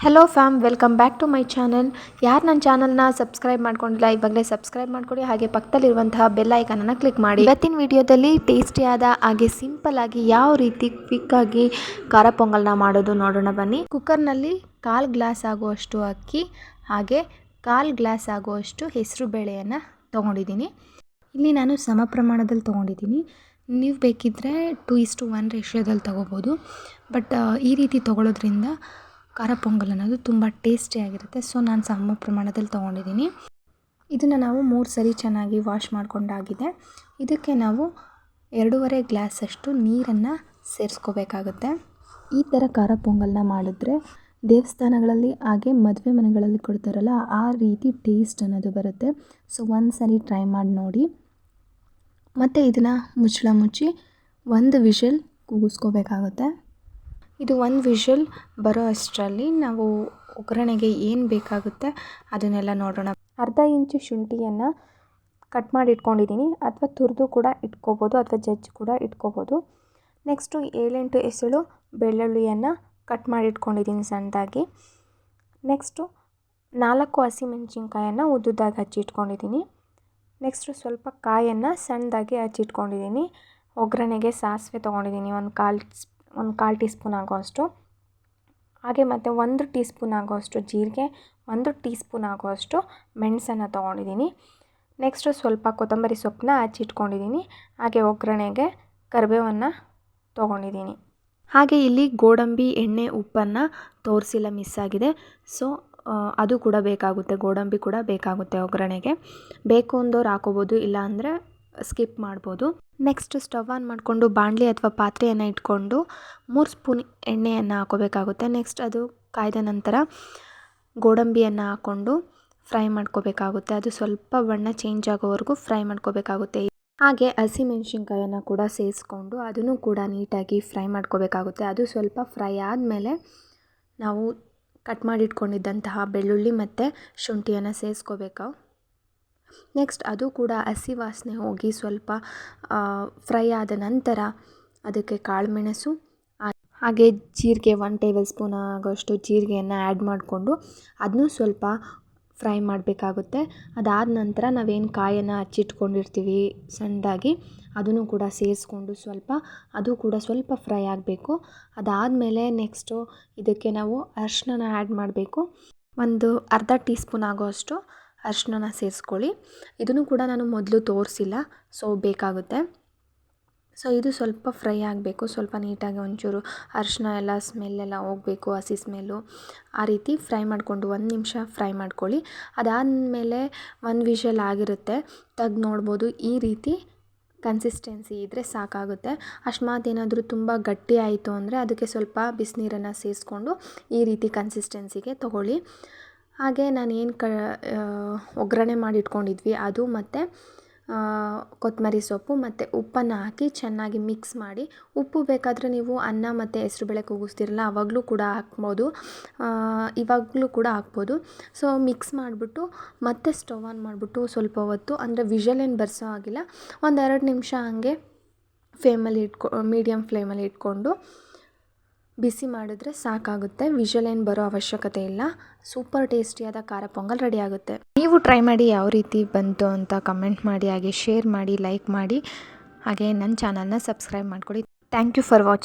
Hello fam, welcome back to my channel. ಯಾರು ನನ್ನ ಚಾನಲ್ನ ಸಬ್ಸ್ಕ್ರೈಬ್ ಮಾಡ್ಕೊಂಡಿಲ್ಲ ಇವಾಗಲೇ ಸಬ್ಸ್ಕ್ರೈಬ್ ಮಾಡ್ಕೊಳ್ಳಿ. ಹಾಗೆ ಪಕ್ಕದಲ್ಲಿರುವಂತಹ ಬೆಲ್ ಐಕನನ್ನು ಕ್ಲಿಕ್ ಮಾಡಿ. ಇವತ್ತಿನ ವಿಡಿಯೋದಲ್ಲಿ ಟೇಸ್ಟಿಯಾದ ಹಾಗೆ ಸಿಂಪಲ್ ಆಗಿ ಯಾವ ರೀತಿ ಕ್ವಿಕ್ಕಾಗಿ ಖಾರ ಪೊಂಗಲ್ನ ಮಾಡೋದು ನೋಡೋಣ ಬನ್ನಿ. ಕುಕ್ಕರ್ನಲ್ಲಿ 1/4 ಗ್ಲಾಸ್ ಆಗುವಷ್ಟು ಅಕ್ಕಿ ಹಾಗೆ 1/4 ಗ್ಲಾಸ್ ಆಗುವಷ್ಟು ಹೆಸರು ಬೇಳೆಯನ್ನು ತೊಗೊಂಡಿದ್ದೀನಿ. ಇಲ್ಲಿ ನಾನು ಸಮ ಪ್ರಮಾಣದಲ್ಲಿ ತೊಗೊಂಡಿದ್ದೀನಿ. ನೀವು ಬೇಕಿದ್ದರೆ 2:1 ರೇಷಿಯೋದಲ್ಲಿ ತೊಗೋಬೋದು. ಬಟ್ ಈ ರೀತಿ ತೊಗೊಳೋದ್ರಿಂದ ಖಾರ ಪೊಂಗಲ್ ಅನ್ನೋದು ತುಂಬ ಟೇಸ್ಟಿಯಾಗಿರುತ್ತೆ. ಸೊ ನಾನು ಸಮ ಪ್ರಮಾಣದಲ್ಲಿ ತೊಗೊಂಡಿದ್ದೀನಿ. ಇದನ್ನು ನಾವು 3 ಸರಿ ಚೆನ್ನಾಗಿ ವಾಶ್ ಮಾಡ್ಕೊಂಡಾಗಿದೆ. ಇದಕ್ಕೆ ನಾವು 2.5 ಗ್ಲಾಸಷ್ಟು ನೀರನ್ನು ಸೇರಿಸ್ಕೋಬೇಕಾಗುತ್ತೆ. ಈ ಥರ ಖಾರ ಪೊಂಗಲ್ನ ಮಾಡಿದ್ರೆ ದೇವಸ್ಥಾನಗಳಲ್ಲಿ ಹಾಗೆ ಮದುವೆ ಮನೆಗಳಲ್ಲಿ ಕೊಡ್ತಾರಲ್ಲ ಆ ರೀತಿ ಟೇಸ್ಟ್ ಅನ್ನೋದು ಬರುತ್ತೆ. ಸೊ ಒಂದು ಸರಿ ಟ್ರೈ ಮಾಡಿ ನೋಡಿ. ಮತ್ತು ಇದನ್ನು ಮುಚ್ಚಳ ಮುಚ್ಚಿ 1 ವಿಷಲ್ ಕೂಗಿಸ್ಕೋಬೇಕಾಗುತ್ತೆ. ಇದು 1 ವಿಷಲ್ ಬರೋ ಅಷ್ಟರಲ್ಲಿ ನಾವು ಒಗ್ಗರಣೆಗೆ ಏನು ಬೇಕಾಗುತ್ತೆ ಅದನ್ನೆಲ್ಲ ನೋಡೋಣ. ಅರ್ಧ ಇಂಚು ಶುಂಠಿಯನ್ನು ಕಟ್ ಮಾಡಿ ಇಟ್ಕೊಂಡಿದ್ದೀನಿ, ಅಥವಾ ತುರಿದು ಕೂಡ ಇಟ್ಕೋಬೋದು, ಅಥವಾ ಜಜ್ಜಿ ಕೂಡ ಇಟ್ಕೋಬೋದು. ನೆಕ್ಸ್ಟು 7-8 ಎಸಳು ಬೆಳ್ಳುಳ್ಳಿಯನ್ನು ಕಟ್ ಮಾಡಿ ಇಟ್ಕೊಂಡಿದ್ದೀನಿ ಸಣ್ಣದಾಗಿ. ನೆಕ್ಸ್ಟು 4 ಹಸಿಮೆಣಸಿನ್ಕಾಯನ್ನು ಉದ್ದುದಾಗಿ ಹಚ್ಚಿಟ್ಕೊಂಡಿದ್ದೀನಿ. ನೆಕ್ಸ್ಟು ಸ್ವಲ್ಪ ಕಾಯನ್ನು ಸಣ್ಣದಾಗಿ ಹಚ್ಚಿಟ್ಕೊಂಡಿದ್ದೀನಿ. ಒಗ್ಗರಣೆಗೆ ಸಾಸಿವೆ ತೊಗೊಂಡಿದ್ದೀನಿ, ಒಂದು ಕಾಲು ಟೀ ಸ್ಪೂನ್ ಆಗೋಷ್ಟು. ಹಾಗೆ ಮತ್ತು 1 ಟೀ ಸ್ಪೂನ್ ಆಗೋಷ್ಟು ಜೀರಿಗೆ, 1 ಟೀ ಸ್ಪೂನ್ ಆಗೋಷ್ಟು ಮೆಣಸನ್ನು ತೊಗೊಂಡಿದ್ದೀನಿ. ನೆಕ್ಸ್ಟು ಸ್ವಲ್ಪ ಕೊತ್ತಂಬರಿ ಸೊಪ್ಪನ್ನ ಹಚ್ಚಿಟ್ಕೊಂಡಿದ್ದೀನಿ. ಹಾಗೆ ಒಗ್ಗರಣೆಗೆ ಕರಿಬೇವನ್ನು ತೊಗೊಂಡಿದ್ದೀನಿ. ಹಾಗೆ ಇಲ್ಲಿ ಗೋಡಂಬಿ ಎಣ್ಣೆ ಉಪ್ಪನ್ನು ತೋರಿಸಿಲ್ಲ, ಮಿಸ್ ಆಗಿದೆ. ಸೊ ಅದು ಕೂಡ ಬೇಕಾಗುತ್ತೆ, ಗೋಡಂಬಿ ಕೂಡ ಬೇಕಾಗುತ್ತೆ ಒಗ್ಗರಣೆಗೆ. ಬೇಕು ಅಂದವ್ರು ಹಾಕೋಬೋದು, ಇಲ್ಲ ಅಂದರೆ ಸ್ಕಿಪ್ ಮಾಡ್ಬೋದು. ನೆಕ್ಸ್ಟ್ ಸ್ಟವ್ ಆನ್ ಮಾಡಿಕೊಂಡು ಬಾಣಲಿ ಅಥವಾ ಪಾತ್ರೆಯನ್ನು ಇಟ್ಕೊಂಡು 3 ಸ್ಪೂನ್ ಎಣ್ಣೆಯನ್ನು ಹಾಕೋಬೇಕಾಗುತ್ತೆ. ನೆಕ್ಸ್ಟ್ ಅದು ಕಾಯ್ದ ನಂತರ ಗೋಡಂಬಿಯನ್ನು ಹಾಕ್ಕೊಂಡು ಫ್ರೈ ಮಾಡ್ಕೋಬೇಕಾಗುತ್ತೆ. ಅದು ಸ್ವಲ್ಪ ಬಣ್ಣ ಚೇಂಜ್ ಆಗೋವರೆಗೂ ಫ್ರೈ ಮಾಡ್ಕೋಬೇಕಾಗುತ್ತೆ. ಹಾಗೆ ಹಸಿಮೆಣ್ಸಿನ್ಕಾಯನ್ನು ಕೂಡ ಸೇರಿಸ್ಕೊಂಡು ಅದನ್ನು ಕೂಡ ನೀಟಾಗಿ ಫ್ರೈ ಮಾಡ್ಕೋಬೇಕಾಗುತ್ತೆ. ಅದು ಸ್ವಲ್ಪ ಫ್ರೈ ಆದಮೇಲೆ ನಾವು ಕಟ್ ಮಾಡಿಟ್ಕೊಂಡಿದ್ದಂತಹ ಬೆಳ್ಳುಳ್ಳಿ ಮತ್ತು ಶುಂಠಿಯನ್ನು ಸೇರಿಸ್ಕೋಬೇಕು. ನೆಕ್ಸ್ಟ್ ಅದು ಕೂಡ ಹಸಿ ವಾಸನೆ ಹೋಗಿ ಸ್ವಲ್ಪ ಫ್ರೈ ಆದ ನಂತರ ಅದಕ್ಕೆ ಕಾಳುಮೆಣಸು ಹಾಗೆ ಜೀರಿಗೆ 1 ಟೇಬಲ್ ಸ್ಪೂನ್ ಆಗೋಷ್ಟು ಜೀರಿಗೆಯನ್ನು ಆ್ಯಡ್ ಮಾಡಿಕೊಂಡು ಅದನ್ನೂ ಸ್ವಲ್ಪ ಫ್ರೈ ಮಾಡಬೇಕಾಗುತ್ತೆ. ಅದಾದ ನಂತರ ನಾವೇನು ಕಾಯನ್ನು ಹಚ್ಚಿಟ್ಕೊಂಡಿರ್ತೀವಿ ಸಣ್ಣದಾಗಿ ಅದನ್ನು ಕೂಡ ಸೇರಿಸ್ಕೊಂಡು ಅದು ಕೂಡ ಸ್ವಲ್ಪ ಫ್ರೈ ಆಗಬೇಕು. ಅದಾದಮೇಲೆ ನೆಕ್ಸ್ಟು ಇದಕ್ಕೆ ನಾವು ಅರಿಶಿನ ಆ್ಯಡ್ ಮಾಡಬೇಕು. ಒಂದು ಅರ್ಧ ಟೀ ಸ್ಪೂನ್ ಆಗೋಷ್ಟು ಅರಿಶಿನ ಸೇರಿಸ್ಕೊಳ್ಳಿ. ಇದನ್ನು ಕೂಡ ನಾನು ಮೊದಲು ತೋರಿಸಿಲ್ಲ, ಸೊ ಬೇಕಾಗುತ್ತೆ. ಸೊ ಇದು ಸ್ವಲ್ಪ ಫ್ರೈ ಆಗಬೇಕು, ಸ್ವಲ್ಪ ನೀಟಾಗಿ ಒಂಚೂರು ಅರಿಶಿನ ಎಲ್ಲ ಸ್ಮೆಲ್ಲೆಲ್ಲ ಹೋಗಬೇಕು, ಹಸಿ ಸ್ಮೆಲ್ಲು. ಆ ರೀತಿ ಫ್ರೈ ಮಾಡಿಕೊಂಡು 1 ನಿಮಿಷ ಫ್ರೈ ಮಾಡ್ಕೊಳ್ಳಿ. ಅದಾದಮೇಲೆ 1 ವಿಷಲ್ ಆಗಿರುತ್ತೆ, ತೆಗ್ದು ನೋಡ್ಬೋದು. ಈ ರೀತಿ ಕನ್ಸಿಸ್ಟೆನ್ಸಿ ಇದ್ದರೆ ಸಾಕಾಗುತ್ತೆ. ಅಕಸ್ಮಾತ್ ಏನಾದರೂ ತುಂಬ ಗಟ್ಟಿ ಆಯಿತು ಅಂದರೆ ಅದಕ್ಕೆ ಸ್ವಲ್ಪ ಬಿಸಿನೀರನ್ನು ಸೇರಿಸ್ಕೊಂಡು ಈ ರೀತಿ ಕನ್ಸಿಸ್ಟೆನ್ಸಿಗೆ ತೊಗೊಳ್ಳಿ. ಹಾಗೆ ನಾನು ಏನು ಒಗ್ಗರಣೆ ಮಾಡಿ ಇಟ್ಕೊಂಡಿದ್ವಿ ಅದು ಮತ್ತು ಕೊತ್ತಂಬರಿ ಸೊಪ್ಪು ಮತ್ತು ಉಪ್ಪನ್ನು ಹಾಕಿ ಚೆನ್ನಾಗಿ ಮಿಕ್ಸ್ ಮಾಡಿ, ಉಪ್ಪು ಬೇಕಾದರೆ ನೀವು ಅನ್ನ ಮತ್ತು ಹೆಸರುಬೇಳೆ ಕೂಗಿಸ್ತಿರಲ್ಲ ಆವಾಗಲೂ ಕೂಡ ಹಾಕ್ಬೋದು, ಇವಾಗಲೂ ಕೂಡ ಹಾಕ್ಬೋದು. ಸೊ ಮಿಕ್ಸ್ ಮಾಡಿಬಿಟ್ಟು ಮತ್ತೆ ಸ್ಟವ್ ಆನ್ ಮಾಡಿಬಿಟ್ಟು ಸ್ವಲ್ಪ ಹೊತ್ತು, ಅಂದರೆ ವಿಷಲ್ ಏನು ಬರ್ಸೋ ಆಗಿಲ್ಲ, 1-2 ನಿಮಿಷ ಹಾಗೆ ಮೀಡಿಯಮ್ ಫ್ಲೇಮಲ್ಲಿ ಇಟ್ಕೊಂಡು ಬಿಸಿ ಮಾಡಿದ್ರೆ ಸಾಕಾಗುತ್ತೆ. ವಿಷಲ್ ಏನು ಬರೋ ಅವಶ್ಯಕತೆ ಇಲ್ಲ. ಸೂಪರ್ ಟೇಸ್ಟಿಯಾದ ಖಾರ ಪೊಂಗಲ್ ರೆಡಿ ಆಗುತ್ತೆ. ನೀವು ಟ್ರೈ ಮಾಡಿ ಯಾವ ರೀತಿ ಬಂತು ಅಂತ ಕಮೆಂಟ್ ಮಾಡಿ, ಹಾಗೆ ಶೇರ್ ಮಾಡಿ, ಲೈಕ್ ಮಾಡಿ, ಹಾಗೆ ನನ್ನ ಚಾನಲ್ನ ಸಬ್ಸ್ಕ್ರೈಬ್ ಮಾಡ್ಕೊಳ್ಳಿ. Thank you for watching.